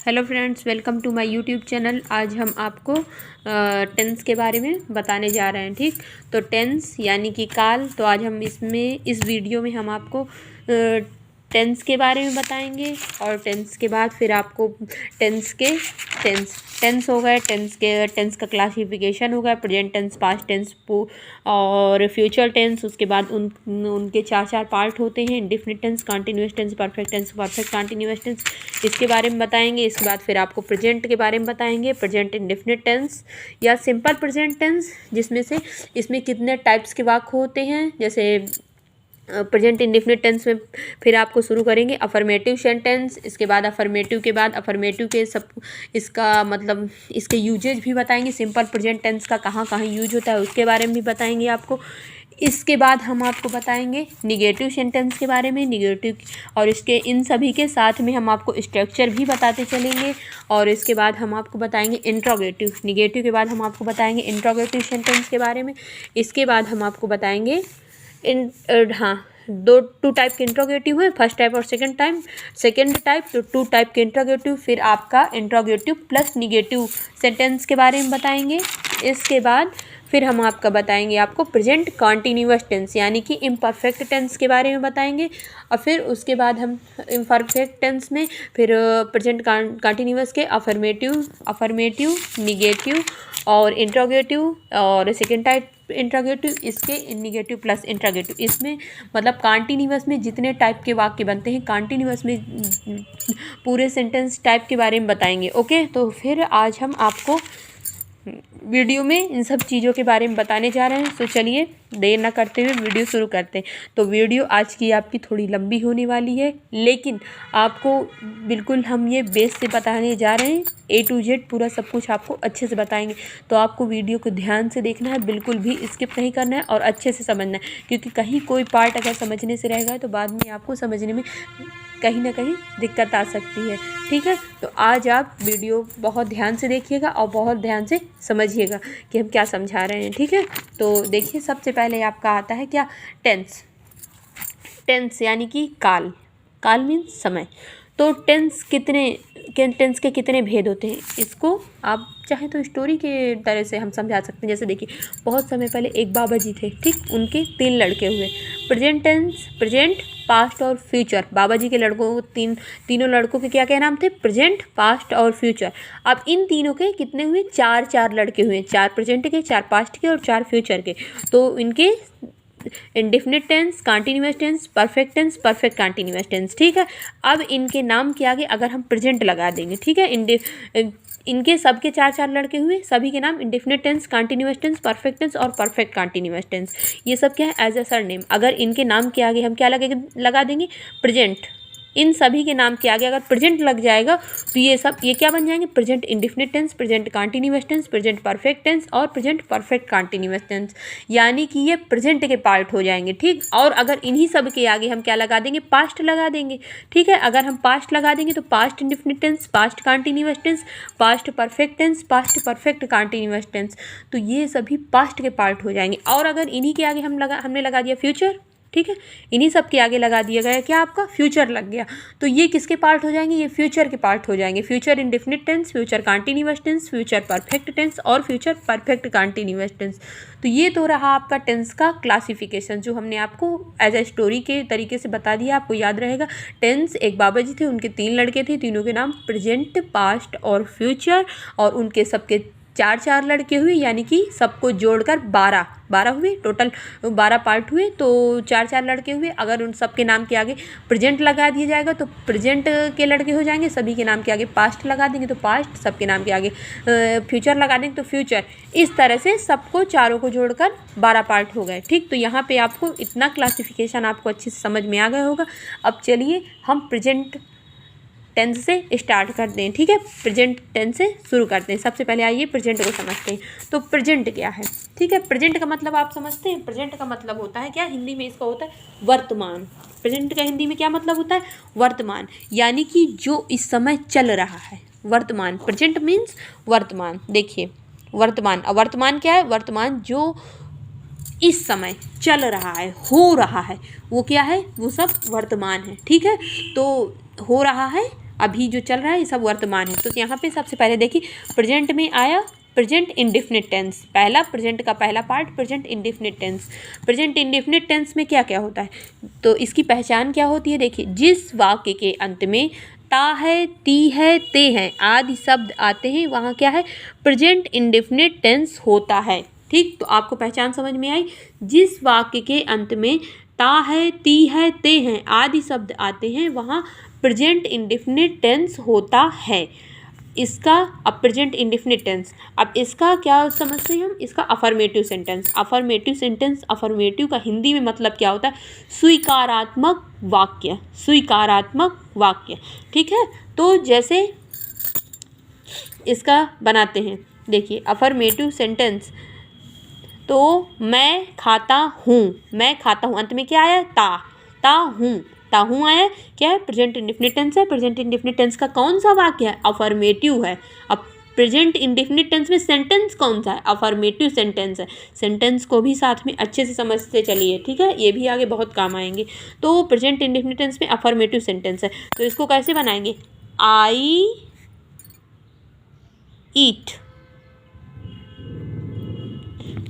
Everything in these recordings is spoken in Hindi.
Hello friends, welcome to my YouTube channel. आज हम आपको टेंस के बारे में बताने जा रहे हैं। ठीक, तो टेंस यानी कि काल। तो आज हम इस वीडियो में हम आपको टेंस के बारे में बताएंगे और टेंस के बाद फिर आपको टेंस हो गए, टेंस का क्लासिफिकेशन हो गया, प्रेजेंट टेंस, पास्ट टेंस और फ्यूचर टेंस। उसके बाद उनके चार पार्ट होते हैं, indefinite tense, continuous tense, perfect tense, perfect continuous tense. इसके बारे में बताएंगे। इसके बाद फिर आपको प्रेजेंट के बारे में बताएंगे, प्रेजेंट इंडेफिनिट टेंस या सिंपल प्रेजेंट टेंस, इसमें कितने टाइप्स के वाक्य होते हैं। जैसे प्रेजेंट इंडेफिनिट टेंस में फिर आपको शुरू करेंगे अफर्मेटिव सेंटेंस। इसके बाद अफर्मेटिव के सब इसका मतलब इसके यूजेज भी बताएंगे। सिंपल प्रेजेंट टेंस का कहाँ कहाँ यूज होता है उसके बारे में भी बताएंगे आपको। इसके बाद हम आपको बताएंगे निगेटिव सेंटेंस के बारे में, और इसके इन सभी के साथ में हम आपको स्ट्रक्चर भी बताते चलेंगे। और इसके बाद हम आपको बताएंगे इंट्रोगेटिव। निगेटिव के बाद हम आपको बताएंगे इंट्रोगेटिव सेंटेंस के बारे में। इसके बाद हम आपको बताएंगे टू टाइप के इंट्रोगेटिव है, फर्स्ट टाइप और सेकंड टाइप। तो टू टाइप के इंट्रोगेटिव, फिर आपका इंट्रोगेटिव प्लस निगेटिव सेंटेंस के बारे में बताएंगे। इसके बाद फिर हम आपको प्रेजेंट कॉन्टिन्यूअस टेंस यानी कि इम्परफेक्ट टेंस के बारे में बताएंगे। और फिर उसके बाद हम इम्परफेक्ट टेंस में फिर प्रेजेंट कॉन्टिन्यूअस के अफर्मेटिव, निगेटिव और इंट्रोगेटिव और सेकेंड टाइप इंट्रोगेटिव, इसके निगेटिव प्लस इंट्रोगेटिव। इसमें मतलब कॉन्टिन्यूअस में जितने टाइप के वाक्य बनते हैं, कॉन्टिन्यूअस में पूरे सेंटेंस टाइप के बारे में बताएंगे। ओके, तो फिर आज हम आपको वीडियो में इन सब चीज़ों के बारे में बताने जा रहे हैं। तो चलिए देर ना करते हुए वीडियो शुरू करते हैं। तो वीडियो आज की आपकी थोड़ी लंबी होने वाली है, लेकिन आपको बिल्कुल हम ये बेस से बताने जा रहे हैं। A to Z पूरा सब कुछ आपको अच्छे से बताएंगे। तो आपको वीडियो को ध्यान से देखना है, बिल्कुल भी स्किप नहीं करना है और अच्छे से समझना है, क्योंकि कहीं कोई पार्ट अगर समझने से रहेगा तो बाद में आपको समझने में कहीं ना कहीं दिक्कत आ सकती है। ठीक है, तो आज आप वीडियो बहुत ध्यान से देखिएगा और बहुत ध्यान से समझिएगा कि हम क्या समझा रहे हैं। ठीक है, तो देखिए सबसे पहले आपका आता है क्या, टेंस यानी कि काल मीन्स समय। तो टेंस के कितने भेद होते हैं, इसको आप चाहे तो स्टोरी के तरह से हम समझा सकते हैं। जैसे देखिए, बहुत समय पहले एक बाबा जी थे, ठीक, उनके 3 लड़के हुए। प्रेजेंट टेंस, प्रेजेंट, पास्ट और फ्यूचर। बाबा जी के तीनों लड़कों के क्या क्या नाम थे, प्रेजेंट, पास्ट और फ्यूचर। अब इन तीनों के कितने हुए, 4 लड़के हुए, 4 प्रेजेंट के, 4 पास्ट के और 4 फ्यूचर के। तो इनके indefinite tense, continuous tense, perfect tense, perfect continuous tense. ठीक है, अब इनके नाम के आगे अगर हम प्रेजेंट लगा देंगे, ठीक है, इनके सबके 4 लड़के हुए, सभी के नाम indefinite tense, continuous tense, perfect tense और परफेक्ट कंटिन्यूअस टेंस। ये सब क्या है, एज ए सरनेम। अगर इनके नाम के आगे हम क्या लगा देंगे, प्रेजेंट। इन सभी के नाम के आगे अगर प्रेजेंट लग जाएगा तो ये क्या बन जाएंगे, present indefinite tense, present continuous tense, present perfect tense और प्रेजेंट परफेक्ट कंटिन्यूअस टेंस। यानी कि ये प्रेजेंट के पार्ट हो जाएंगे। ठीक, और अगर इन्हीं सब के आगे हम क्या लगा देंगे, पास्ट लगा देंगे। ठीक है, अगर हम पास्ट लगा देंगे तो past indefinite tense, past continuous tense, past perfect tense, past perfect continuous tense. तो ये सभी पास्ट के पार्ट हो जाएंगे। और अगर इन्हीं के आगे हमने लगा दिया फ्यूचर, ठीक है, इन्हीं सब के आगे लगा दिया गया क्या, आपका फ्यूचर लग गया, तो ये किसके पार्ट हो जाएंगे, ये फ्यूचर के पार्ट हो जाएंगे। Future indefinite tense, future continuous tense, future perfect tense और फ्यूचर परफेक्ट कंटिन्यूअस टेंस। तो ये तो रहा आपका टेंस का क्लासिफिकेशन, जो हमने आपको एज ए स्टोरी के तरीके से बता दिया। आपको याद रहेगा, टेंस, एक बाबा जी थे, उनके 3 लड़के थे, तीनों के नाम प्रेजेंट, पास्ट और फ्यूचर, और उनके सबके 4 लड़के हुए, यानी कि सबको जोड़कर 12 हुए, टोटल 12 पार्ट हुए। तो 4 लड़के हुए। अगर उन सब के नाम के आगे प्रेजेंट लगा दिया जाएगा तो प्रेजेंट के लड़के हो जाएंगे, सभी के नाम के आगे पास्ट लगा देंगे तो पास्ट, सबके नाम के आगे फ्यूचर लगा देंगे तो फ्यूचर। इस तरह से सबको चारों को जोड़कर 12 पार्ट हो गए। ठीक, तो यहाँ पे आपको इतना क्लासिफिकेशन आपको अच्छे से समझ में आ गया होगा। अब चलिए हम प्रेजेंट टेंस से स्टार्ट करते हैं। ठीक है, प्रेजेंट टेंस से शुरू करते हैं। सबसे पहले आइए प्रेजेंट को समझते हैं। तो प्रेजेंट क्या है, ठीक है, प्रेजेंट का मतलब आप समझते हैं। प्रेजेंट का मतलब होता है क्या, हिंदी में इसका होता है वर्तमान। प्रेजेंट का हिंदी में क्या मतलब होता है, वर्तमान, यानी कि जो इस समय चल रहा है, वर्तमान। प्रेजेंट मीन्स वर्तमान। देखिए वर्तमान, और वर्तमान क्या है, वर्तमान जो इस समय चल रहा है, हो रहा है, वो क्या है, वो सब वर्तमान है। ठीक है, तो हो रहा है अभी जो चल रहा है ये सब वर्तमान है। तो यहाँ पे सबसे पहले देखिए प्रेजेंट में आया प्रेजेंट इंडेफिनिट टेंस, पहला प्रेजेंट का पहला part present indefinite tense. Present indefinite tense में क्या क्या होता है, तो इसकी पहचान क्या होती है, देखिए जिस वाक्य के अंत में ता है, ती है, ते हैं आदि शब्द आते हैं वहाँ क्या है, प्रेजेंट इंडेफिनिट टेंस होता है। ठीक, तो आपको पहचान समझ में आई। जिस वाक्य के अंत में ता है, ती है, ते हैं आदि शब्द आते हैं वहाँ प्रेजेंट इंडेफिनिट टेंस होता है। इसका अब प्रेजेंट इंडेफिनिट टेंस, अब इसका क्या समझते हैं हम, इसका affirmative sentence. Affirmative sentence, affirmative का हिंदी में मतलब क्या होता है, स्वीकारात्मक वाक्य, स्वीकारात्मक वाक्य। ठीक है, तो जैसे इसका बनाते हैं, देखिए अफर्मेटिव सेंटेंस, तो मैं खाता हूँ, मैं खाता हूँ, अंत में क्या आया, ता हूँ, ता हूँ आया, क्या है, प्रेजेंट इंडेफिनिट टेंस है। प्रेजेंट इंडेफिनिट टेंस का कौन सा वाक्य है, अफर्मेटिव है। अब प्रेजेंट इंडेफिनिट टेंस में सेंटेंस कौन सा है, अफर्मेटिव सेंटेंस है। सेंटेंस को भी साथ में अच्छे से समझते चलिए, ठीक है, ये भी आगे बहुत काम आएंगे। तो प्रेजेंट इंडेफिनिट टेंस में अफर्मेटिव सेंटेंस है, तो इसको कैसे बनाएंगे, आई ईट,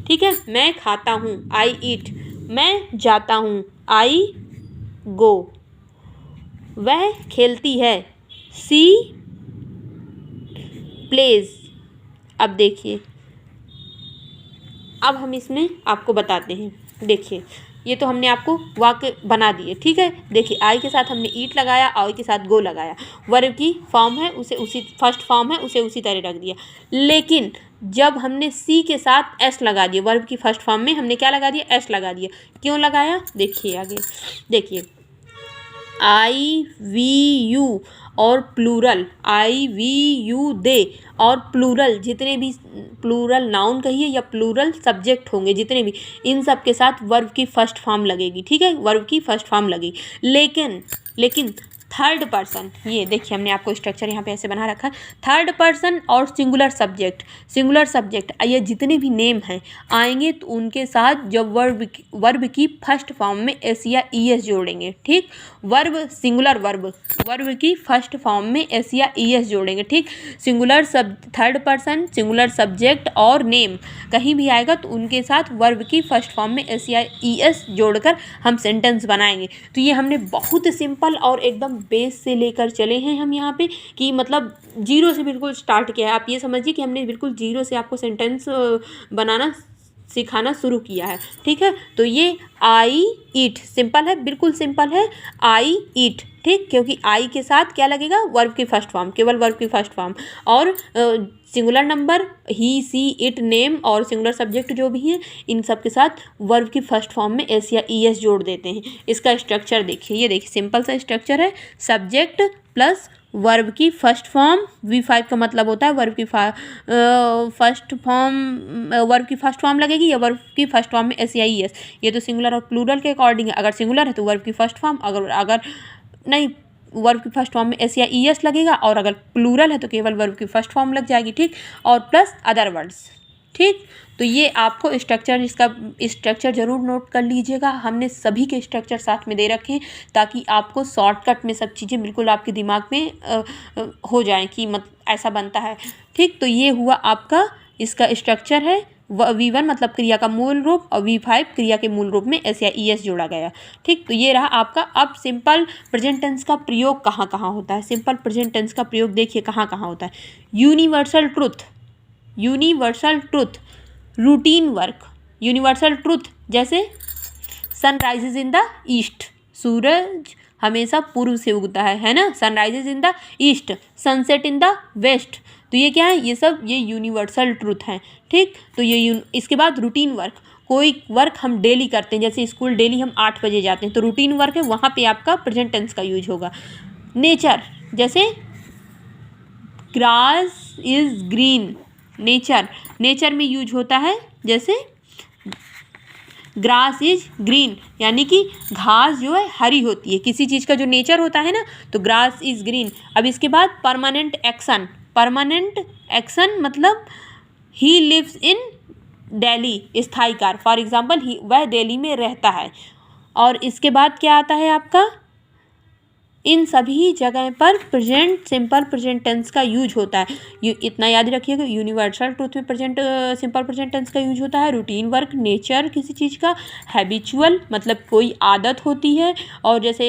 ठीक है, मैं खाता हूँ, आई ईट, मैं जाता हूँ, आई गो, वह खेलती है, सी प्लेज। अब देखिए, अब हम इसमें आपको बताते हैं, देखिए ये तो हमने आपको वाक्य बना दिए, ठीक है। देखिए आई के साथ हमने ईट लगाया, आई के साथ गो लगाया, वर्ब की फॉर्म है उसे उसी, फर्स्ट फॉर्म है उसे उसी तरह रख दिया। लेकिन जब हमने सी के साथ एस लगा दिया, वर्ब की फर्स्ट फॉर्म में हमने क्या लगा दिया, एस लगा दिया। क्यों लगाया, देखिए आगे, देखिए आई वी यू और plural, I we you they और प्लूरल, जितने भी प्लूरल नाउन कहिए या प्लूरल सब्जेक्ट होंगे जितने भी, इन सब के साथ वर्ब की फर्स्ट फॉर्म लगेगी, ठीक है, वर्ब की फर्स्ट फॉर्म लगेगी। लेकिन थर्ड पर्सन, ये देखिए हमने आपको स्ट्रक्चर यहाँ पे ऐसे बना रखा है, थर्ड पर्सन और सिंगुलर सब्जेक्ट, सिंगुलर सब्जेक्ट ये जितने भी नेम हैं आएंगे तो उनके साथ जब वर्ब की फर्स्ट फॉर्म में एस या ई एस जोड़ेंगे, ठीक, वर्ब सिंगुलर वर्ब की फर्स्ट फॉर्म में एस या ई एस जोड़ेंगे, ठीक। Singular third person, singular subject और नेम कहीं भी आएगा तो उनके साथ वर्ब की फर्स्ट फॉर्म में एस या ई एस जोड़कर हम सेंटेंस बनाएंगे। तो ये हमने बहुत सिंपल और एकदम बेस से लेकर चले हैं हम यहाँ पे, कि मतलब जीरो से बिल्कुल स्टार्ट किया है। आप ये समझिए कि हमने बिल्कुल जीरो से आपको सेंटेंस बनाना सिखाना शुरू किया है, ठीक है। तो ये आई ईट सिंपल है, बिल्कुल सिंपल है, आई ईट, ठीक, क्योंकि आई के साथ क्या लगेगा, वर्ब की फर्स्ट फॉर्म, केवल वर्ब की फर्स्ट फॉर्म, और singular number he, she, it, name और सिंगुलर सब्जेक्ट जो भी हैं इन सब के साथ वर्ब की फर्स्ट फॉर्म में एस या ई एस जोड़ देते हैं। इसका स्ट्रक्चर देखिए, ये देखिए सिंपल सा स्ट्रक्चर है, सब्जेक्ट प्लस वर्ब की फर्स्ट फॉर्म, V5 का मतलब होता है वर्ब की फर्स्ट फॉर्म, वर्ब की फर्स्ट फॉर्म लगेगी या वर्ब की फर्स्ट फॉर्म में एस या ई एस। ये तो सिंगुलर और प्लूरल के अकॉर्डिंग है, अगर सिंगुलर है तो वर्ब की फर्स्ट फॉर्म, अगर नहीं वर्ब की फर्स्ट फॉर्म में एस या ई एस लगेगा, और अगर प्लूरल है तो केवल वर्ब की फर्स्ट फॉर्म लग जाएगी, ठीक, और प्लस अदर वर्ड्स, ठीक। तो ये आपको स्ट्रक्चर, इसका स्ट्रक्चर जरूर नोट कर लीजिएगा, हमने सभी के स्ट्रक्चर साथ में दे रखे हैं ताकि आपको शॉर्टकट में सब चीज़ें बिल्कुल आपके दिमाग में हो जाएं कि ऐसा बनता है, ठीक। तो ये हुआ आपका, इसका स्ट्रक्चर है, V1 मतलब क्रिया का मूल रूप और V5 क्रिया के मूल रूप में एस या ई एस जोड़ा गया, ठीक। तो ये रहा आपका। अब सिंपल प्रेजेंट टेंस का प्रयोग कहाँ कहाँ होता है, सिंपल प्रेजेंट टेंस का प्रयोग देखिए कहाँ कहाँ होता है, universal truth, universal truth, routine work, universal truth, जैसे sun rises in the east, सूरज हमेशा पूर्व से उगता है ना, sun rises in the east, sunset in the west. तो ये क्या है, ये सब ये यूनिवर्सल ट्रुथ हैं, ठीक। तो ये इसके बाद रूटीन वर्क, कोई वर्क हम डेली करते हैं, जैसे स्कूल डेली हम 8 बजे जाते हैं तो रूटीन वर्क है, वहाँ पे आपका प्रेजेंट टेंस का यूज होगा। नेचर, जैसे ग्रास इज ग्रीन, नेचर में यूज होता है, जैसे ग्रास इज ग्रीन, यानी कि घास जो है हरी होती है, किसी चीज़ का जो नेचर होता है ना, तो ग्रास इज ग्रीन। अब इसके बाद परमानेंट एक्शन, परमानेंट एक्शन मतलब ही लिव्स इन दिल्ली, स्थायी कार्य, फॉर एग्जाम्पल वह दिल्ली में रहता है। और इसके बाद क्या आता है आपका, इन सभी जगह पर प्रेजेंट सिंपल प्रेजेंट टेंस का यूज होता है। इतना याद रखिएगा, यूनिवर्सल ट्रूथ में प्रेजेंट सिंपल प्रेजेंट टेंस का यूज होता है। रूटीन वर्क, नेचर किसी चीज़ का, हैबिचुअल मतलब कोई आदत होती है, और जैसे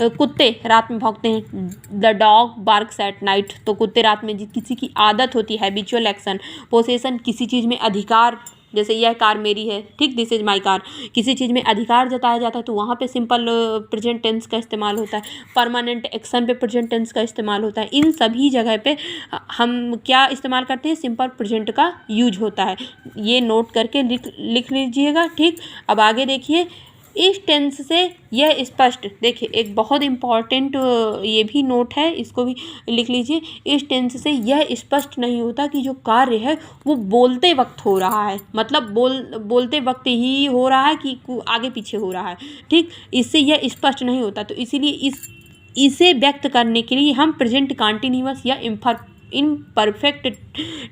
कुत्ते रात में भौंकते हैं, the dog barks at night, तो कुत्ते रात में किसी की आदत होती है, हैबिचुअल एक्शन। पोसेसन किसी चीज़ में अधिकार, जैसे यह कार मेरी है, ठीक, दिस इज माई कार, किसी चीज़ में अधिकार जताया जाता है तो वहाँ पे सिंपल प्रेजेंट टेंस का इस्तेमाल होता है। परमानेंट एक्शन पे प्रेजेंट टेंस का इस्तेमाल होता है। इन सभी जगह पे हम क्या इस्तेमाल करते हैं, सिंपल प्रेजेंट का यूज होता है। ये नोट करके लिख लीजिएगा, ठीक। अब आगे देखिए, इस टेंस से यह स्पष्ट, देखिए एक बहुत इम्पॉर्टेंट ये भी नोट है, इसको भी लिख लीजिए। इस टेंस से यह स्पष्ट नहीं होता कि जो कार्य है वो बोलते वक्त हो रहा है, मतलब बोलते वक्त ही हो रहा है कि आगे पीछे हो रहा है, ठीक। इससे यह स्पष्ट नहीं होता, तो इसीलिए इसे व्यक्त करने के लिए हम प्रेजेंट कॉन्टिन्यूअस या इम्परफेक्ट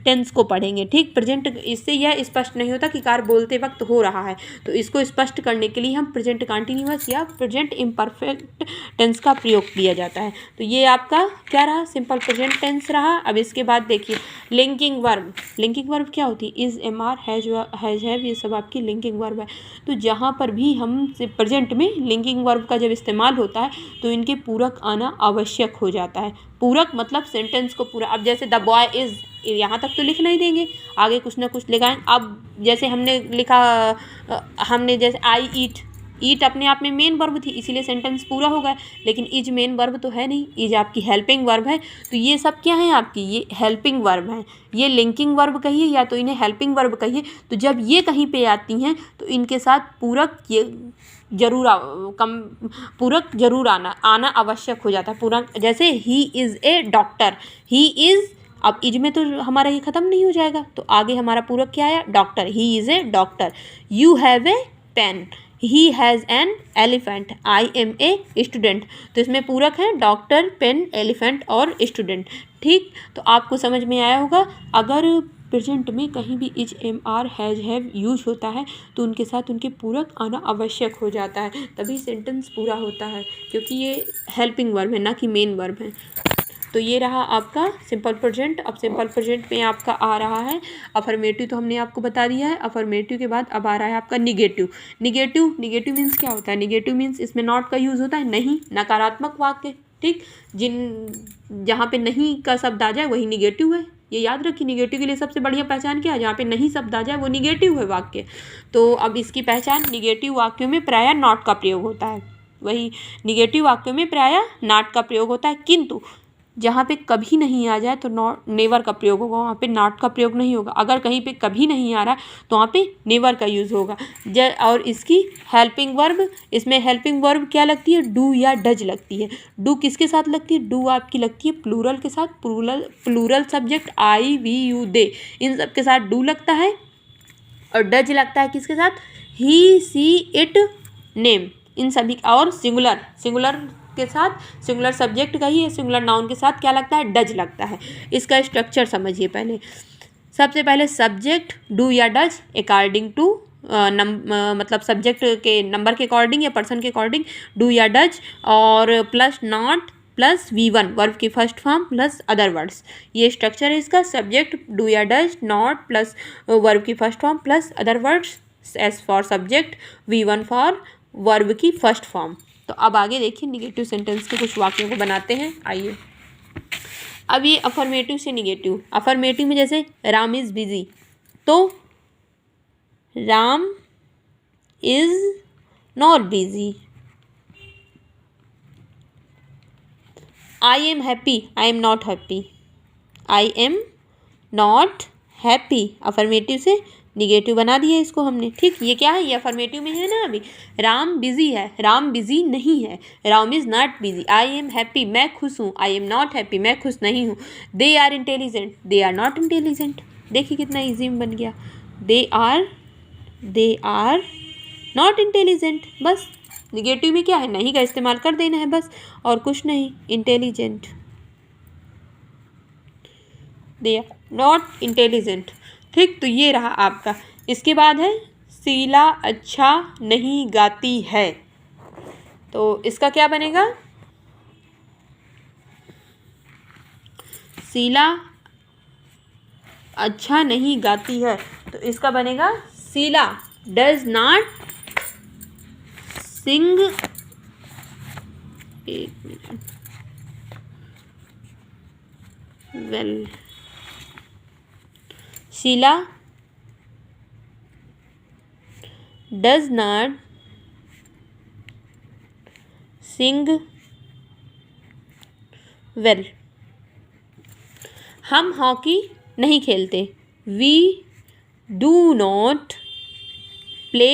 टेंस को पढ़ेंगे, ठीक। प्रेजेंट, इससे यह स्पष्ट नहीं होता कि कार्य बोलते वक्त हो रहा है, तो इसको स्पष्ट करने के लिए हम प्रेजेंट कॉन्टिन्यूअस या प्रेजेंट इम्परफेक्ट टेंस का प्रयोग किया जाता है। तो ये आपका क्या रहा, सिंपल प्रेजेंट टेंस रहा। अब इसके बाद देखिए लिंकिंग वर्ब। लिंकिंग वर्ब क्या होती है, is, am are, has, have, ये सब आपकी लिंकिंग वर्ब है। तो जहाँ पर भी हम प्रेजेंट में लिंकिंग वर्ब का जब इस्तेमाल होता है तो इनके पूरक आना आवश्यक हो जाता है। पूरक मतलब सेंटेंस को पूरा, अब जैसे द बॉय इज़, यहाँ तक तो लिख नहीं देंगे, आगे कुछ ना कुछ लिखाएं। अब जैसे हमने लिखा, हमने जैसे आई ईट, ईट अपने आप में मेन वर्ब थी, इसीलिए सेंटेंस पूरा हो गया, लेकिन इज मेन वर्ब तो है नहीं, इज आपकी हेल्पिंग वर्ब है। तो ये सब क्या है आपकी, ये हेल्पिंग वर्ब है, ये लिंकिंग वर्ब कहिए या तो इन्हें हेल्पिंग वर्ब कहिए। तो जब ये कहीं पे आती हैं तो इनके साथ पूरक ये जरूर पूरक जरूर आना आवश्यक हो जाता है। पूरक, जैसे ही is a doctor, he is, अब इज में तो हमारा ये ख़त्म नहीं हो जाएगा, तो आगे हमारा पूरक क्या आया, doctor, he is a doctor. You have a pen, he has an elephant, I am a student. तो इसमें पूरक है डॉक्टर, पेन, एलिफेंट और स्टूडेंट, ठीक। तो आपको समझ में आया होगा। अगर प्रेजेंट में कहीं भी is, am are, has, have use होता है तो उनके साथ उनके पूरक आना आवश्यक हो जाता है, तभी सेंटेंस पूरा होता है, क्योंकि ये हेल्पिंग वर्ब है ना कि मेन वर्ब है। तो ये रहा आपका सिंपल प्रेजेंट। अब सिंपल प्रेजेंट में आपका आ रहा है अफर्मेटिव, तो हमने आपको बता दिया है। अफर्मेटिव के बाद अब आ रहा है आपका निगेटिव। निगेटिव मीन्स क्या होता है, निगेटिव मीन्स इसमें नॉट का यूज़ होता है, नहीं, नकारात्मक वाक्य, ठीक। जहाँ पे नहीं का शब्द आ जाए वही निगेटिव है, ये याद रखिए। निगेटिव के लिए सबसे बढ़िया पहचान क्या है, जहाँ पे नहीं शब्द आ जाए वो निगेटिव है वाक्य। तो अब इसकी पहचान, निगेटिव वाक्यों में प्रायः नॉट का प्रयोग होता है, वही निगेटिव वाक्यों में प्रायः नॉट का प्रयोग होता है, किंतु जहाँ पे कभी नहीं आ जाए तो नेवर का प्रयोग होगा, वहाँ पे नॉट का प्रयोग नहीं होगा। अगर कहीं पे कभी नहीं आ रहा तो वहाँ पे नेवर का यूज़ होगा। और इसकी हेल्पिंग वर्ब, इसमें हेल्पिंग वर्ब क्या लगती है, डू या डज लगती है। डू किसके साथ लगती है, डू आपकी लगती है प्लूरल के साथ, plural subject I, we, you, they, इन सब के साथ डू लगता है। और डज लगता है किसके साथ, ही, सी, इट, नेम, इन सभी। और सिंगुलर के साथ, सिंगुलर सब्जेक्ट का ही है, सिंगुलर नाउन के साथ क्या लगता है, डज लगता है। इसका स्ट्रक्चर समझिए पहले। सबसे पहले सब्जेक्ट डू या डज अकॉर्डिंग टू मतलब सब्जेक्ट के नंबर के अकॉर्डिंग या पर्सन के अकॉर्डिंग डू या डज, और plus not plus V1 verb की first form plus other words, ये स्ट्रक्चर है इसका। सब्जेक्ट डू या डज, नॉट प्लस वर्ब की first form plus other words, S for subject, V1 for verb की फर्स्ट फॉर्म। तो अब आगे देखिए निगेटिव सेंटेंस के कुछ वाक्यों को बनाते हैं, आइए। अब ये अफर्मेटिव से निगेटिव। अफर्मेटिव में जैसे राम इज़ बिजी, तो Ram is not busy. I am happy, I am not happy, I am not happy. Affirmative से निगेटिव बना दिया इसको हमने, ठीक। ये क्या है, ये अफर्मेटिव में है ना। अभी राम बिजी है, राम बिजी नहीं है। Ram is not busy. I am happy, मैं खुश हूँ। आई एम नॉट हैप्पी, मैं खुश नहीं हूँ। They are intelligent, they are not intelligent. देखिए कितना ईजी बन गया। दे आर नॉट इंटेलिजेंट, बस निगेटिव में क्या है, नहीं का इस्तेमाल कर देना है बस, और कुछ नहीं। Intelligent, they are not intelligent, ठीक। तो ये रहा आपका। इसके बाद है शीला अच्छा नहीं गाती है, तो इसका क्या बनेगा, शीला अच्छा नहीं गाती है, तो इसका बनेगा शीला डज नॉट सिंग, एक minute, well, Sheela does not sing well. हम हॉकी नहीं खेलते, we do not play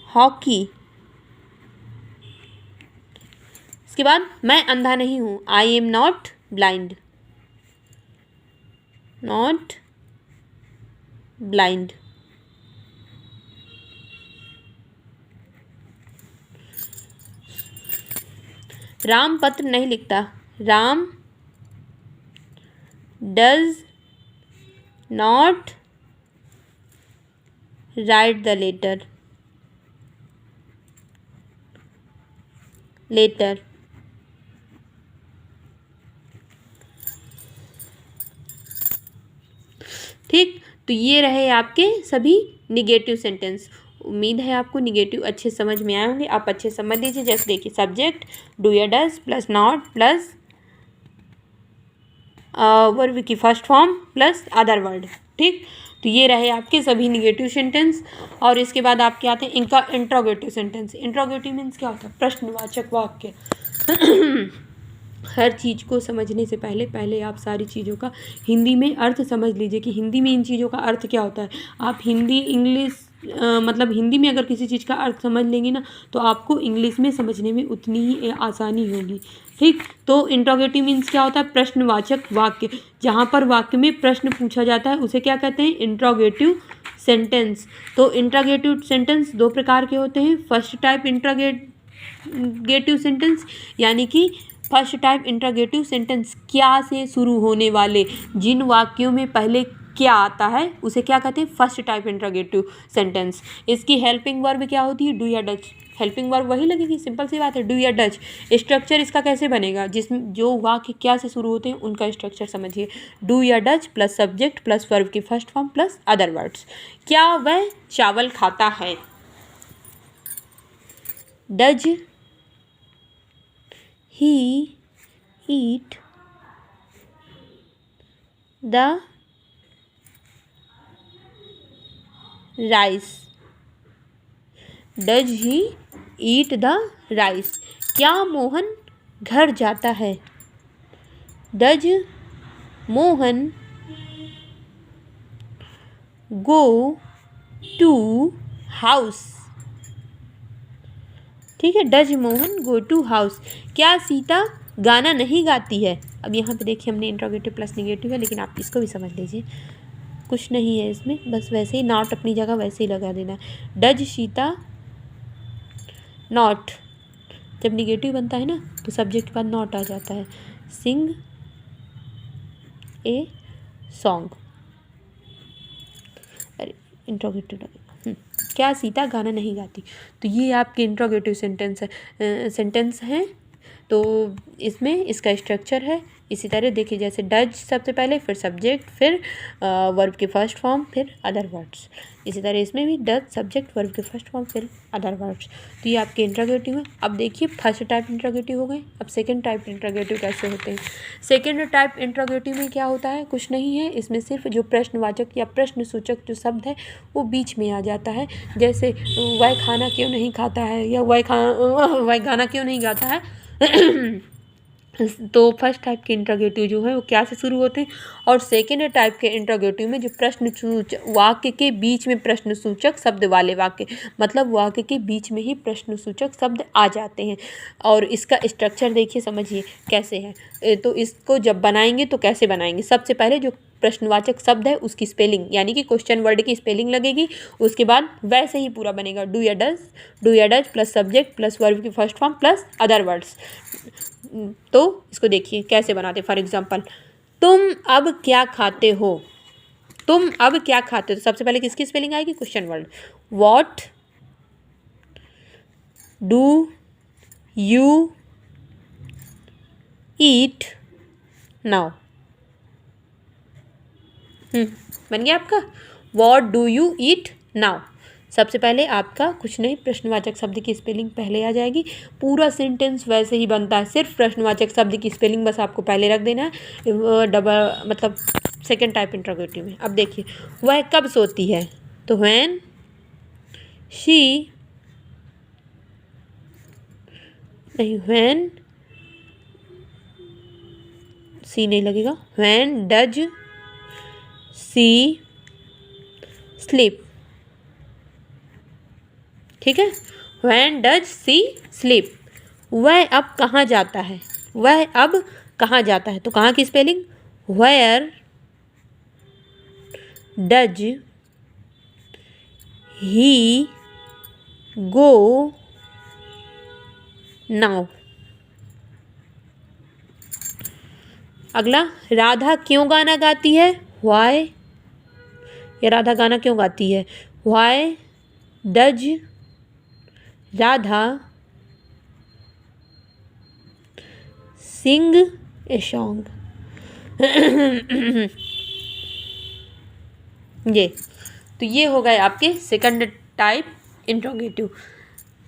hockey. इसके बाद मैं अंधा नहीं हूँ, I am not blind, not blind. Ram पत्र नहीं लिखता, Ram does not write the letter, letter. ठीक, तो ये रहे आपके सभी निगेटिव सेंटेंस। उम्मीद है आपको निगेटिव अच्छे समझ में आए होंगे। आप अच्छे समझ लीजिए। जैसे देखिए, सब्जेक्ट डू या does plus not plus verb की first form plus other word. ठीक, तो ये रहे आपके सभी निगेटिव सेंटेंस। और इसके बाद आपके आते हैं इनका इंट्रोगेटिव सेंटेंस। इंट्रोगेटिव मीन्स क्या होता है? प्रश्नवाचक वाक्य। हर चीज़ को समझने से पहले आप सारी चीज़ों का हिंदी में अर्थ समझ लीजिए कि हिंदी में इन चीज़ों का अर्थ क्या होता है। आप हिंदी इंग्लिश मतलब हिंदी में अगर किसी चीज़ का अर्थ समझ लेंगे ना, तो आपको इंग्लिश में समझने में उतनी ही आसानी होगी। ठीक, तो इंट्रोगेटिव मीन्स क्या होता है? प्रश्नवाचक वाक्य। जहाँ पर वाक्य में प्रश्न पूछा जाता है उसे क्या कहते हैं? Interrogative sentence. तो इंट्रोगेटिव सेंटेंस दो प्रकार के होते हैं। फर्स्ट टाइप इंट्रोगेटिव सेंटेंस, यानी कि फर्स्ट टाइप इंट्रोगेटिव सेंटेंस क्या से शुरू होने वाले जिन वाक्यों में पहले क्या आता है उसे क्या कहते हैं? First type interrogative sentence. इसकी हेल्पिंग वर्ब क्या होती है? डू या डज। हेल्पिंग वर्ब वही लगेगी, सिंपल सी बात है, डू या डज। स्ट्रक्चर इसका कैसे बनेगा? जिसमें जो वाक्य क्या से शुरू होते हैं उनका स्ट्रक्चर समझिए। डू या does plus subject plus verb की first form plus other words. क्या वह चावल खाता है? Does he eat the rice? Does he eat the rice? क्या मोहन घर जाता है? Does Mohan go to house? ठीक है, does Mohan go to house. क्या सीता गाना नहीं गाती है? अब यहाँ पे देखिए हमने इंट्रोगेटिव प्लस निगेटिव है, लेकिन आप इसको भी समझ लीजिए, कुछ नहीं है इसमें, बस वैसे ही नॉट अपनी जगह वैसे ही लगा देना। डज सीता नॉट, जब निगेटिव बनता है ना तो सब्जेक्ट के बाद नॉट आ जाता है। सिंग ए सॉन्ग, अरे इंट्रोगेटिव लगेगा। क्या सीता गाना नहीं गाती? तो ये आपके इंट्रोगेटिव सेंटेंस हैं। तो इसमें इसका स्ट्रक्चर है इसी तरह, देखिए जैसे डज सबसे पहले, फिर सब्जेक्ट, फिर वर्ब की फर्स्ट फॉर्म, फिर अदर वर्ड्स। इसी तरह इसमें भी डज सब्जेक्ट वर्ब की फर्स्ट फॉर्म फिर अदर वर्ड्स। तो ये आपके इंट्रोगेटिव है। अब देखिए फर्स्ट टाइप इंट्रोगेटिव हो गए। अब सेकंड टाइप इंट्रोगेटिव कैसे होते हैं? सेकंड टाइप इंट्रोगेटिव में क्या होता है? कुछ नहीं है, इसमें सिर्फ जो प्रश्नवाचक या प्रश्न सूचक जो शब्द है वो बीच में आ जाता है। जैसे वह खाना क्यों नहीं खाता है, या वह गाना क्यों नहीं गाता है। तो फर्स्ट टाइप के इंट्रोगेटिव जो है वो क्या से शुरू होते हैं, और सेकेंड टाइप के इंट्रोगेटिव में जो प्रश्न सूचक वाक्य के बीच में प्रश्न सूचक शब्द वाले वाक्य, मतलब वाक्य के बीच में ही प्रश्न सूचक शब्द आ जाते हैं। और इसका स्ट्रक्चर देखिए, समझिए कैसे है। तो इसको जब बनाएंगे तो कैसे बनाएंगे? सबसे पहले जो प्रश्नवाचक शब्द है उसकी स्पेलिंग, यानी कि क्वेश्चन वर्ड की स्पेलिंग लगेगी। उसके बाद वैसे ही पूरा बनेगा, डू या does plus subject plus verb की first form plus other words. तो इसको देखिए कैसे बनाते। फॉर एग्जांपल, तुम अब क्या खाते हो? तुम अब क्या खाते हो, तो सबसे पहले किसकी स्पेलिंग आएगी? Question word. What do you eat now. बन गया आपका। What do you eat now. सबसे पहले आपका कुछ नहीं, प्रश्नवाचक शब्द की स्पेलिंग पहले आ जाएगी। पूरा सेंटेंस वैसे ही बनता है, सिर्फ प्रश्नवाचक शब्द की स्पेलिंग बस आपको पहले रख देना है, डबल मतलब सेकेंड टाइप इंट्रोगेटिव में। अब देखिए, वह कब सोती है, तो व्हेन शी, नहीं व्हेन, सी नहीं लगेगा, व्हेन डज सी स्लीप। ठीक है, व्हेन डज सी स्लीप। वह अब कहाँ जाता है, वह अब कहाँ जाता है, तो कहाँ की spelling, where does he go now. अगला, राधा क्यों गाना गाती है, व्हाई, ये राधा गाना क्यों गाती है, why does Radha sing a song. ये तो ये हो गए आपके सेकंड टाइप इंट्रोगेटिव।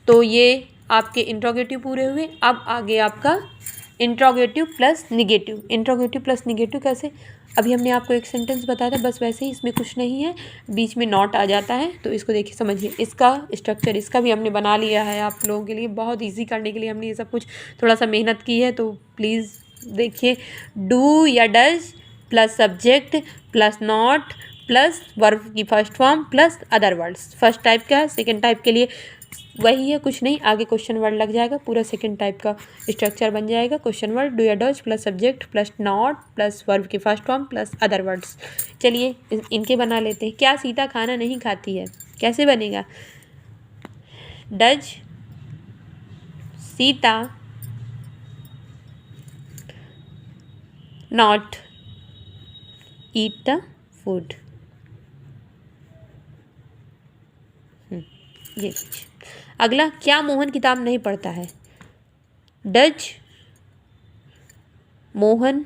तो ये आपके इंट्रोगेटिव पूरे हुए। अब आगे आपका interrogative plus negative. Interrogative plus negative कैसे, अभी हमने आपको एक सेंटेंस बताया था, बस वैसे ही, इसमें कुछ नहीं है, बीच में नॉट आ जाता है, तो इसको देखिए समझिए। इसका स्ट्रक्चर इसका भी हमने बना लिया है आप लोगों के लिए, बहुत ईजी करने के लिए हमने ये सब कुछ थोड़ा सा मेहनत की है, तो प्लीज़ देखिए। डू या does plus subject plus not plus verb की first form plus other words. First type का है, सेकेंड टाइप के लिए वही है, कुछ नहीं, आगे क्वेश्चन वर्ड लग जाएगा, पूरा सेकंड टाइप का स्ट्रक्चर बन जाएगा। क्वेश्चन वर्ड, डू या does plus subject plus not plus verb की first form plus other words. चलिए इनके बना लेते हैं। क्या सीता खाना नहीं खाती है, कैसे बनेगा, does Sita not eat the food. ये लीजिए। अगला, क्या मोहन किताब नहीं पढ़ता है, does Mohan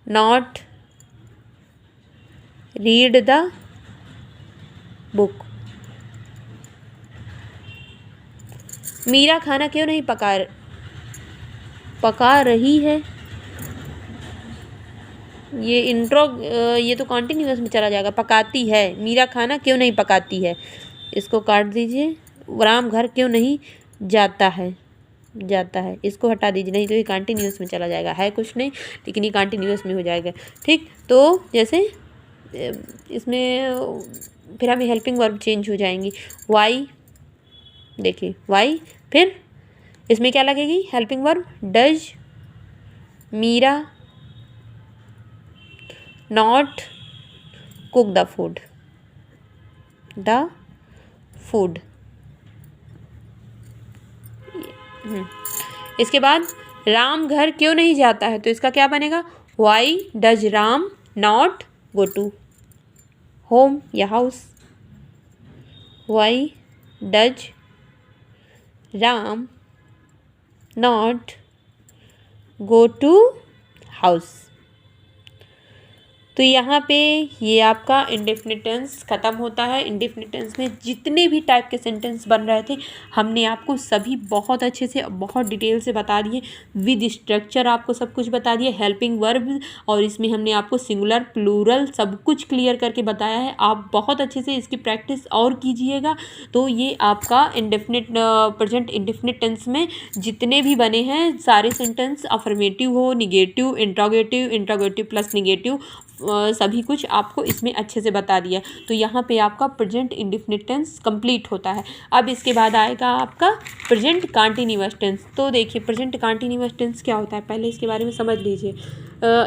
not read the book. Meera खाना क्यों नहीं पका रही है, ये तो कॉन्टिन्यूअस में चला जाएगा, पकाती है। मीरा खाना क्यों नहीं पकाती है, इसको काट दीजिए। राम घर क्यों नहीं जाता है, इसको हटा दीजिए, नहीं तो ये कॉन्टिन्यूअस में चला जाएगा, है कुछ नहीं लेकिन ये कॉन्टिन्यूअस में हो जाएगा। ठीक, तो जैसे इसमें फिर हमें हेल्पिंग वर्ब चेंज हो जाएंगी। वाई, देखिए वाई, फिर इसमें क्या लगेगी, helping verb, does Meera not cook the food, इसके बाद राम घर क्यों नहीं जाता है, तो इसका क्या बनेगा, why does Ram not go to home या house, why does Ram not go to house. तो यहाँ पे ये आपका इंडेफिनिट टेंस ख़त्म होता है। इंडेफिनिट टेंस में जितने भी टाइप के सेंटेंस बन रहे थे हमने आपको सभी बहुत अच्छे से बहुत डिटेल से बता दिए, विद स्ट्रक्चर आपको सब कुछ बता दिए, हेल्पिंग वर्ब, और इसमें हमने आपको सिंगुलर प्लूरल सब कुछ क्लियर करके बताया है। आप बहुत अच्छे से इसकी प्रैक्टिस और कीजिएगा। तो ये आपका इंडेफिनिट प्रेजेंट इंडेफिनिट टेंस में जितने भी बने हैं सारे सेंटेंस, अफर्मेटिव हो, निगेटिव, इंट्रोगेटिव प्लस निगेटिव, सभी कुछ आपको इसमें अच्छे से बता दिया। तो यहाँ पे आपका प्रेजेंट इंडेफिनिट टेंस कंप्लीट होता है। अब इसके बाद आएगा आपका प्रेजेंट कंटीन्यूअस टेंस। तो देखिए प्रेजेंट कंटीन्यूअस टेंस क्या होता है, पहले इसके बारे में समझ लीजिए।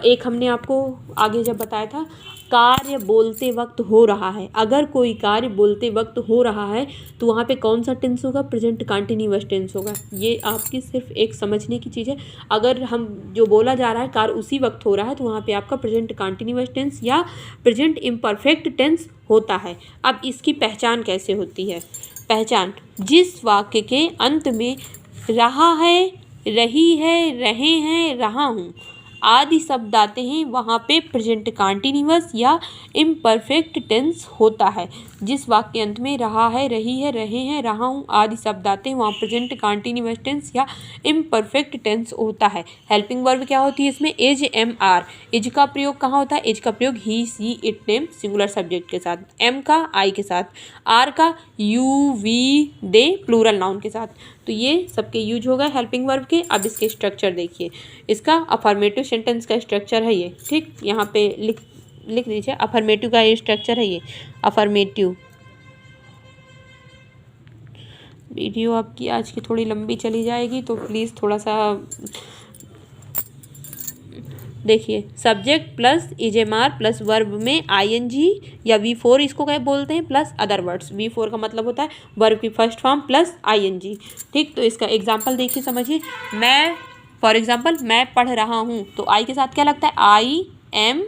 एक हमने आपको आगे जब बताया था, कार्य बोलते वक्त हो रहा है, अगर कोई कार्य बोलते वक्त हो रहा है तो वहाँ पे कौन सा टेंस होगा, प्रेजेंट कंटीन्यूअस टेंस होगा। ये आपकी सिर्फ एक समझने की चीज़ है। अगर हम जो बोला जा रहा है कार्य उसी वक्त हो रहा है तो वहाँ पे आपका प्रेजेंट कंटीन्यूअस टेंस या प्रेजेंट इम्परफेक्ट टेंस होता है। अब इसकी पहचान कैसे होती है, पहचान, जिस वाक्य के अंत में रहा है रही है, रहे हैं, रहा हूँ आदि शब्द आते हैं वहाँ पे प्रेजेंट कंटीन्यूअस या इम्परफेक्ट टेंस होता है। जिस वाक्य अंत में रहा है, रही है, रहे हैं, रहा हूँ आदि शब्द आते हैं वहाँ प्रेजेंट कंटीन्यूअस टेंस या इम्परफेक्ट टेंस होता है। हेल्पिंग वर्ब क्या होती है इसमें? Is, am, are. इज का प्रयोग कहाँ होता है? इज का प्रयोग he, she, it, them singular subject के साथ, एम का आई के साथ, आर का you, we, they plural noun के साथ। तो ये सबके यूज हो गए हेल्पिंग वर्ब के। अब इसके स्ट्रक्चर देखिए। इसका अफर्मेटिव सेंटेंस का स्ट्रक्चर है ये, ठीक, यहाँ पे लिख दीजिए। अफर्मेटिव का ये स्ट्रक्चर है ये, अफर्मेटिव। वीडियो आपकी आज की थोड़ी लंबी चली जाएगी तो प्लीज़ थोड़ा सा देखिए। Subject plus is am are plus verb में आईएनजी या V4 इसको क्या बोलते हैं, प्लस अदर वर्ड्स। V4 का मतलब होता है वर्ब की फर्स्ट फॉर्म प्लस आईएनजी, ठीक। तो इसका एग्जांपल देखिए, समझिए। मैं, फॉर एग्जांपल, मैं पढ़ रहा हूँ, तो आई के साथ क्या लगता है? I am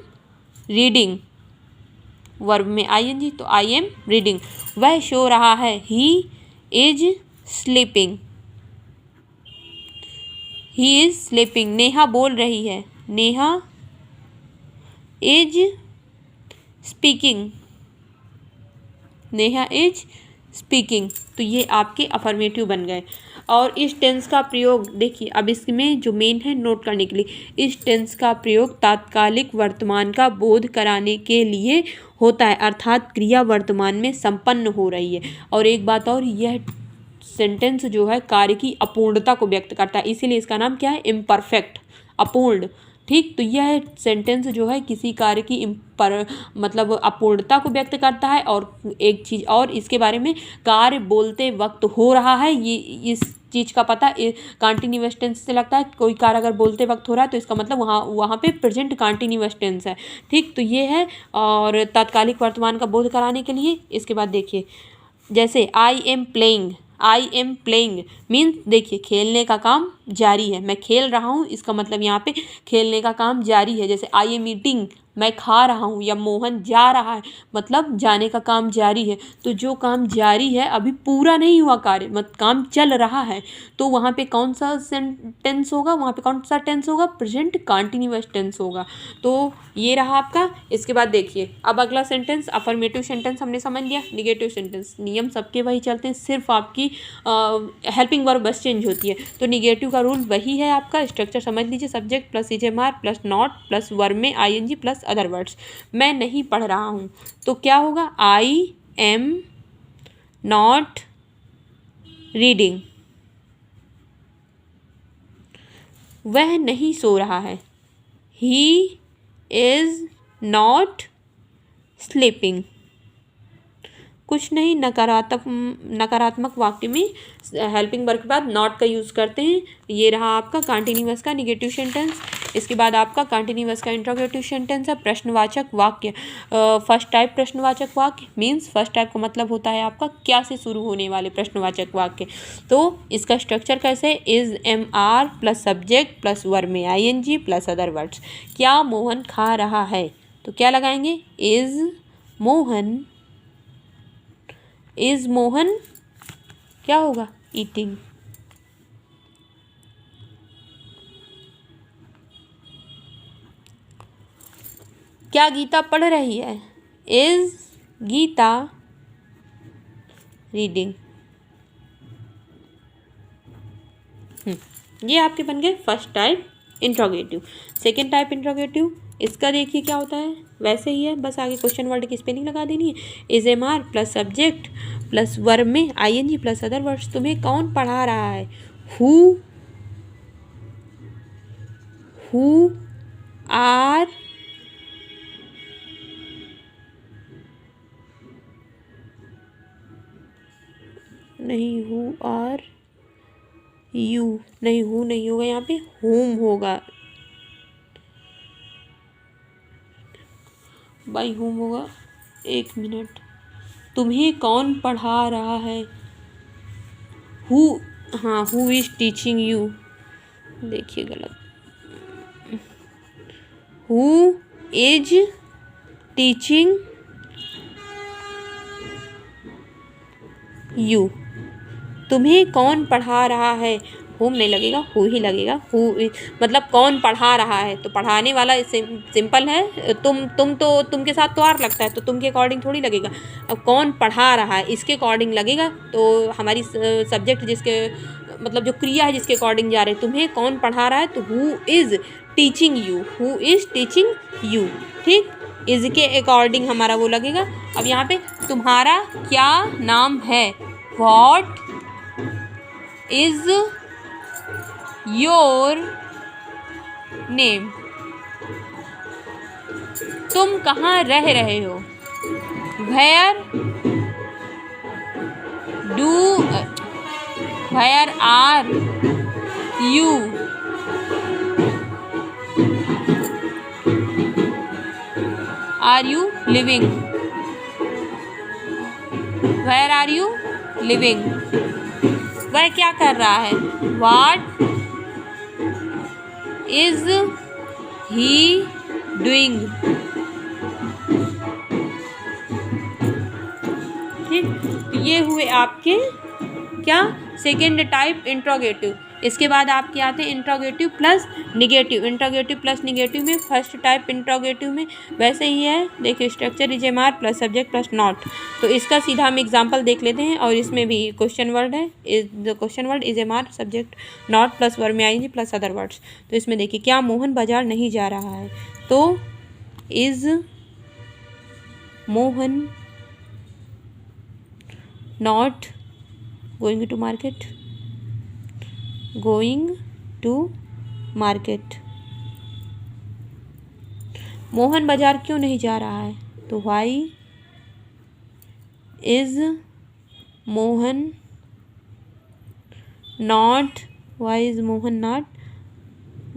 reading. वर्ब में आईएनजी तो आई एम रीडिंग। वह सो रहा है, he is sleeping, he is sleeping. Neha बोल रही है, Neha is speaking, Neha is speaking. तो ये आपके अफर्मेटिव बन गए। और इस टेंस का प्रयोग देखिए, अब इसमें जो मेन है नोट करने के लिए, इस टेंस का प्रयोग तात्कालिक वर्तमान का बोध कराने के लिए होता है, अर्थात क्रिया वर्तमान में संपन्न हो रही है। और एक बात और, यह सेंटेंस जो है कार्य की अपूर्णता को व्यक्त करता है, इसीलिए इसका नाम क्या है? इम्परफेक्ट, अपूर्ण, ठीक। तो यह सेंटेंस जो है किसी कार्य की मतलब अपूर्णता को व्यक्त करता है। और एक चीज़ और इसके बारे में, कार्य बोलते वक्त हो रहा है, ये इस चीज़ का पता कंटीन्यूअस टेंस से लगता है। कोई कार्य अगर बोलते वक्त हो रहा है तो इसका मतलब वहाँ पे प्रेजेंट कंटीन्यूअस टेंस है, ठीक। तो ये है। और तात्कालिक वर्तमान का बोध कराने के लिए, इसके बाद देखिए, जैसे I am playing, I am playing means देखिए खेलने का काम जारी है, मैं खेल रहा हूँ, इसका मतलब यहाँ पे खेलने का काम जारी है। जैसे आई एम ईटिंग, मैं खा रहा हूँ, या मोहन जा रहा है, मतलब जाने का काम जारी है। तो जो काम जारी है, अभी पूरा नहीं हुआ कार्य, मतलब काम चल रहा है, तो वहाँ पे कौन सा टेंस होगा? वहाँ पे कौन सा टेंस होगा? प्रेजेंट कंटीन्यूअस टेंस होगा। तो ये रहा आपका। इसके बाद देखिए, अब अगला सेंटेंस, अफर्मेटिव सेंटेंस हमने समझ लिया। निगेटिव सेंटेंस, नियम सबके वही चलते हैं, सिर्फ आपकी हेल्पिंग वर्ब बस चेंज होती है। तो निगेटिव का रूल वही है आपका। स्ट्रक्चर समझ लीजिए। Subject plus is am are plus not plus verb में आईएनजी प्लस अदर वर्ड्स। मैं नहीं पढ़ रहा हूँ, तो क्या होगा? I am not reading. वह नहीं सो रहा है, ही इज नॉट स्लीपिंग। कुछ नहीं, नकारात्मक वाक्य में हेल्पिंग वर्ब के बाद नॉट का यूज़ करते हैं। ये रहा आपका कंटिन्यूअस का निगेटिव सेंटेंस। इसके बाद आपका कंटिन्यूअस का इंट्रोगेटिव सेंटेंस है प्रश्नवाचक वाक्य। फर्स्ट टाइप प्रश्नवाचक वाक्य मीन्स फर्स्ट टाइप का मतलब होता है आपका क्या से शुरू होने वाले प्रश्नवाचक वाक्य। तो इसका स्ट्रक्चर कैसे? Is, am, are plus subject plus verb में आईएनजी प्लस अदर वर्ड्स। क्या मोहन खा रहा है? तो क्या लगाएंगे? इज मोहन, इज मोहन क्या होगा? ईटिंग। क्या गीता पढ़ रही है? Is Geeta reading. ये आपके बन गए first type interrogative. Second type interrogative, इसका देखिए क्या होता है, वैसे ही है, बस आगे क्वेश्चन वर्ड की स्पेलिंग लगा देनी है। Is, am, are plus subject plus verb में आईएनजी प्लस अदर वर्ड्स। तुम्हें कौन पढ़ा रहा है? हु आर नहीं, हु आर यू नहीं, हु नहीं होगा यहाँ पे, होम होगा बाई, होम होगा। एक मिनट, तुम्हें कौन पढ़ा रहा है? हु, हाँ, हु इज टीचिंग यू। देखिए गलत, हु इज टीचिंग यू। तुम्हें कौन पढ़ा रहा है? whom नहीं लगेगा, who ही लगेगा। who मतलब कौन पढ़ा रहा है, तो पढ़ाने वाला सिंपल है। तुम तो तुम के साथ तो आर लगता है, तो तुम के अकॉर्डिंग थोड़ी लगेगा। अब कौन पढ़ा रहा है इसके अकॉर्डिंग लगेगा। तो हमारी सब्जेक्ट जिसके मतलब जो क्रिया है जिसके अकॉर्डिंग जा रहे हैं, तुम्हें कौन पढ़ा रहा है, तो who is teaching you, who is teaching you. ठीक, इज़ के अकॉर्डिंग हमारा वो लगेगा। अब यहाँ पे तुम्हारा क्या नाम है, व्हाट इज़ योर नेम, तुम कहाँ रह रहे हो, where are you, are you living, where are you living, वह क्या कर रहा है, व्हाट इज ही डूइंग। ठीक, तो ये हुए आपके क्या, सेकेंड टाइप इंट्रोगेटिव। इसके बाद आपके आते हैं interrogative plus negative. Interrogative plus negative में फर्स्ट टाइप इंट्रोगेटिव में वैसे ही है, देखिए structure is am are plus subject plus not. तो इसका सीधा हम एग्जांपल देख लेते हैं, और इसमें भी क्वेश्चन वर्ड है, is the question word is am are subject not plus verb में आएंगे प्लस अदर वर्ड्स। तो इसमें देखिए क्या मोहन बाजार नहीं जा रहा है, तो is Mohan not going to market, going to market. Mohan बाजार क्यों नहीं जा रहा है, तो why is Mohan not, why is Mohan not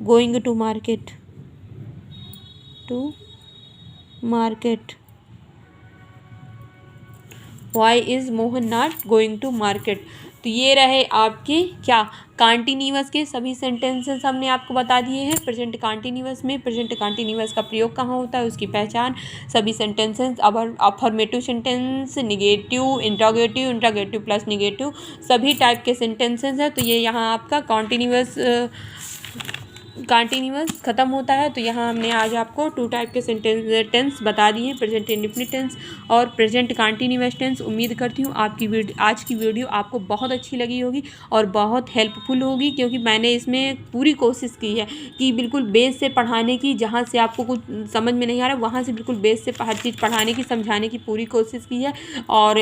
going to market, to market, why is Mohan not going to market. तो ये रहे आपके क्या, कॉन्टिन्यूअस के सभी सेंटेंसेस हमने आपको बता दिए हैं। प्रेजेंट कॉन्टिन्यूअस में प्रेजेंट कॉन्टिन्यूअस का प्रयोग कहाँ होता है, उसकी पहचान, सभी सेंटेंसेस, अब affirmative sentence, negative, interrogative, interrogative plus negative, सभी टाइप के सेंटेंसेस हैं। तो ये यहाँ आपका कॉन्टिन्यूअस ख़त्म होता है। तो यहाँ हमने आज आपको 2 टाइप के टेंस बता दिए, प्रेजेंट इंडेफिनिट टेंस और प्रेजेंट कॉन्टिन्यूअस टेंस। उम्मीद करती हूँ आपकी आज की वीडियो आपको बहुत अच्छी लगी होगी और बहुत हेल्पफुल होगी, क्योंकि मैंने इसमें पूरी कोशिश की है कि बिल्कुल बेस से पढ़ाने की, जहाँ से आपको कुछ समझ में नहीं आ रहा वहाँ से बिल्कुल बेस से हर चीज़ पढ़ाने की, समझाने की पूरी कोशिश की है। और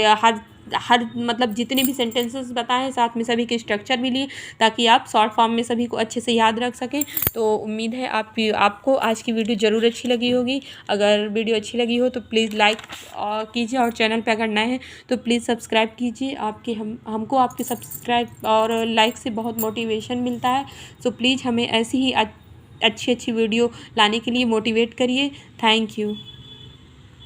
हर मतलब जितने भी सेंटेंसेस बताए साथ में सभी के स्ट्रक्चर भी लिए, ताकि आप शॉर्ट फॉर्म में सभी को अच्छे से याद रख सकें। तो उम्मीद है आपको आज की वीडियो ज़रूर अच्छी लगी होगी। अगर वीडियो अच्छी लगी हो तो प्लीज़ लाइक कीजिए, और चैनल पर अगर नए हैं तो प्लीज़ सब्सक्राइब कीजिए। हमको आपके सब्सक्राइब और लाइक से बहुत मोटिवेशन मिलता है। सो प्लीज़ हमें ऐसी ही अच्छी वीडियो लाने के लिए मोटिवेट करिए। Thank you.